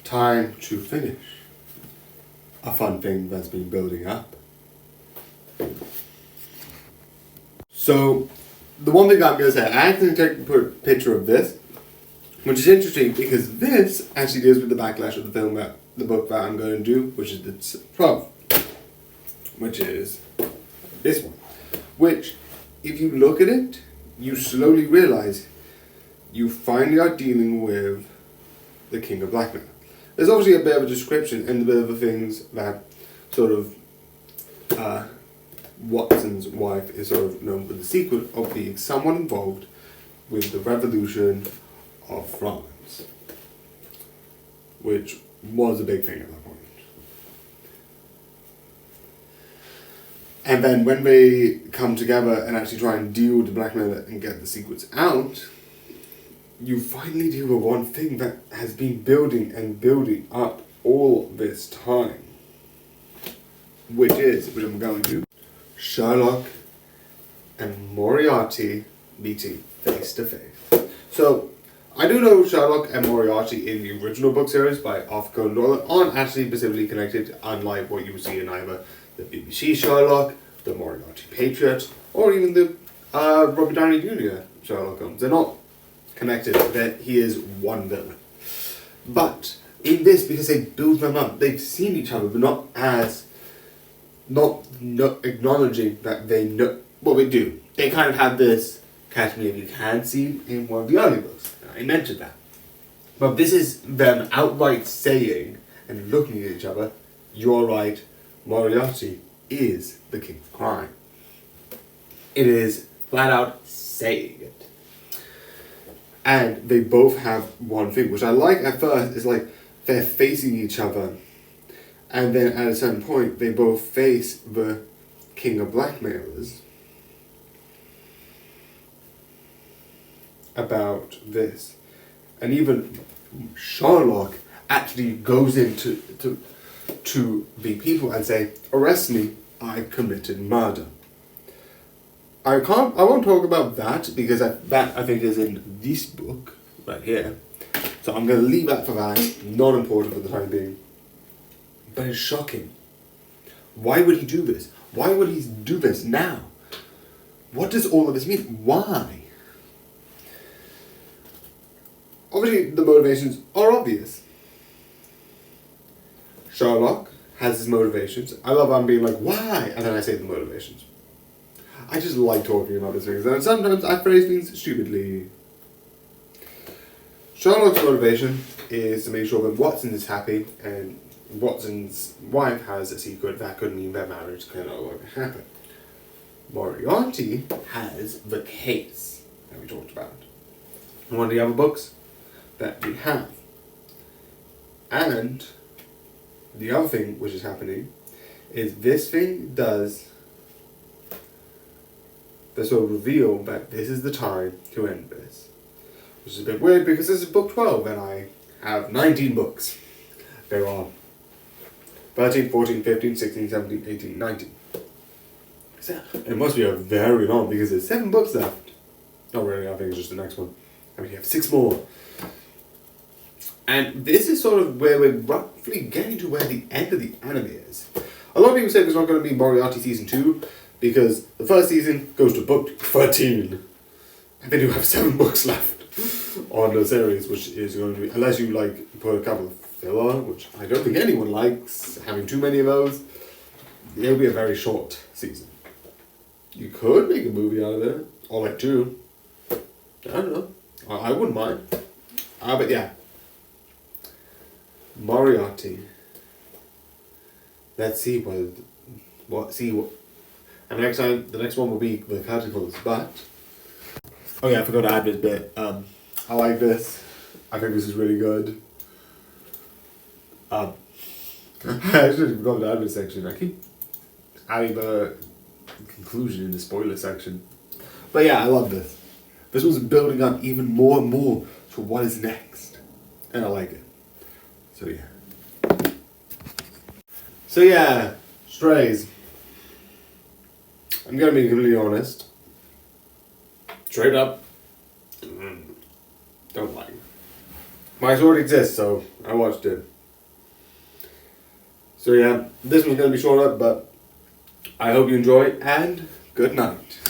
time to finish a fun thing that's been building up. So, the one thing I'm going to say, I actually put a picture of this, which is interesting because this actually deals with the backlash of the film, the book that I'm going to do, which is the 12th, which is this one. Which, if you look at it, you slowly realize you finally are dealing with the king of blackmail. There's obviously a bit of a description and a bit of the things that sort of Watson's wife is sort of known for the secret of being someone involved with the revolution of France, which was a big thing at that point. And then when they come together and actually try and deal with the blackmailer and get the secrets out, you finally deal with one thing that has been building and building up all this time, which I'm going to, Sherlock and Moriarty meeting face to face. So, I do know Sherlock and Moriarty in the original book series by Arthur Conan Doyle aren't actually specifically connected, unlike what you would see in either the BBC Sherlock, the Moriarty Patriot, or even the Robert Downey Jr. Sherlock Holmes. They're not connected, that he is one villain. But in this, because they build them up, they've seen each other, but not acknowledging that they know what they do. They kind of have this catch me if you can scene in one of the early books. I mentioned that. But this is them outright saying and looking at each other, you're right, Moriarty is the king of crime. It is flat out saying it. And they both have one thing, which I like at first, is like they're facing each other. And then at a certain point, they both face the king of blackmailers about this. And even Sherlock actually goes into to the people and say, arrest me, I committed murder. I won't talk about that because that I think is in this book right here. So I'm going to leave that for that. Not important for the time being. But it's shocking. Why would he do this? Why would he do this now? What does all of this mean? Why? Obviously, the motivations are obvious. Sherlock has his motivations. I love I'm being like, why? And then I say the motivations. I just like talking about these things. And sometimes I phrase things stupidly. Sherlock's motivation is to make sure that Watson is happy, and Watson's wife has a secret that could mean their marriage can no longer happen. Moriarty has the case that we talked about in one of the other books that we have. And the other thing which is happening is this thing does the sort of reveal that this is the time to end this. Which is a bit weird because this is book 12 and I have 19 books. There are 13, 14, 15, 16, 17, 18, 19. So it must be a very long because there's 7 books left. Not really, I think it's just the next one. I mean, you have 6 more. And this is sort of where we're roughly getting to where the end of the anime is. A lot of people say there's not going to be Moriarty Season 2 because the first season goes to book 13. And they do have 7 books left on the series, which is going to be, unless you like put a couple of filler, which I don't think anyone likes, having too many of those, it'll be a very short season. You could make a movie out of it, or like 2. I don't know. I wouldn't mind. But yeah. Moriarty. Let's see what. And next time, the next one will be the articles. But oh yeah, I forgot to add this bit. I like this. I think this is really good. I actually forgot to add this section. I keep adding the conclusion in the spoiler section. But yeah, I love this. This was building up even more and more to what is next, and I like it. So yeah, Strays. I'm gonna be completely honest. Straight up, don't like it. My sword exists, so I watched it. So yeah, this one's going to be shorter, but I hope you enjoy, and good night.